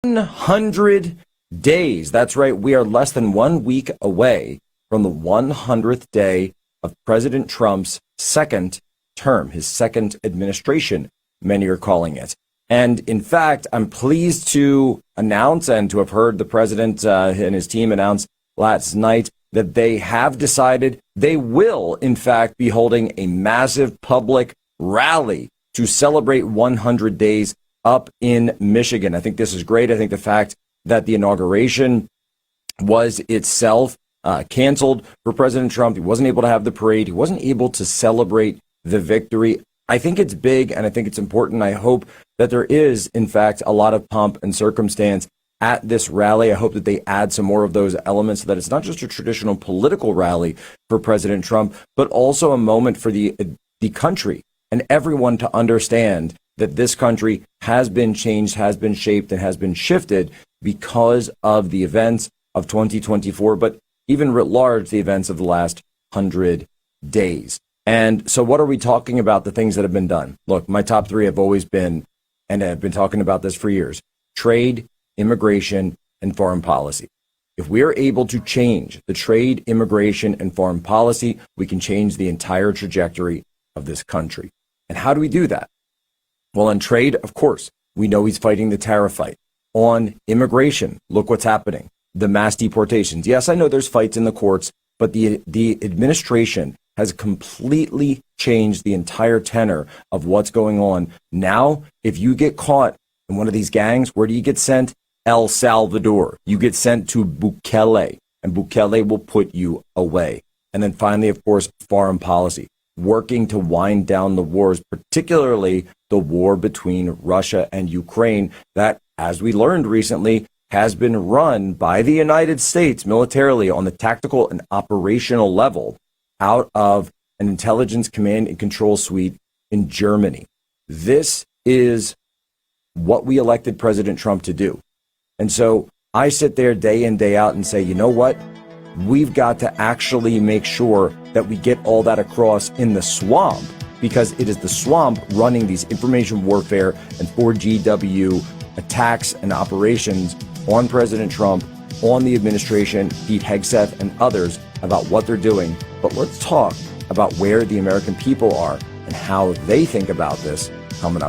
100 days. That's right. We are less than 1 week away from the 100th day of President Trump's second term, his second administration, many are calling it. And in fact, I'm pleased to announce and to have heard the president and his team announce last night that they have decided they will, in fact, be holding a massive public rally to celebrate 100 days up in Michigan. I think this is great. I think the fact that the inauguration was itself canceled for President Trump. He wasn't able to have the parade. He wasn't able to celebrate the victory. I think it's big and I think it's important. I hope that there is, in fact, a lot of pomp and circumstance at this rally. I hope that they add some more of those elements so that it's not just a traditional political rally for President Trump, but also a moment for the country and everyone to understand that this country has been changed, has been shaped, and has been shifted because of the events of 2024, but even writ large, the events of the last 100 days. And so what are we talking about, the things that have been done? Look, my top three have always been, and I've been talking about this for years, trade, immigration, and foreign policy. If we are able to change the trade, immigration, and foreign policy, we can change the entire trajectory of this country. And how do we do that? Well, on trade, of course, we know he's fighting the tariff fight. On immigration, look what's happening. The mass deportations. Yes, I know there's fights in the courts, but the administration has completely changed the entire tenor of what's going on. Now, if you get caught in one of these gangs, where do you get sent? El Salvador. You get sent to Bukele, and Bukele will put you away. And then finally, of course, foreign policy, working to wind down the wars, particularly the war between Russia and Ukraine that, as we learned recently, has been run by the United States militarily on the tactical and operational level out of an intelligence command and control suite in Germany. This is what we elected President Trump to do. And so I sit there day in, day out and say, you know what? We've got to actually make sure that we get all that across in the swamp, because it is the swamp running these information warfare and 4GW attacks and operations on President Trump, on the administration, Pete Hegseth and others about what they're doing. But let's talk about where the American people are and how they think about this coming up.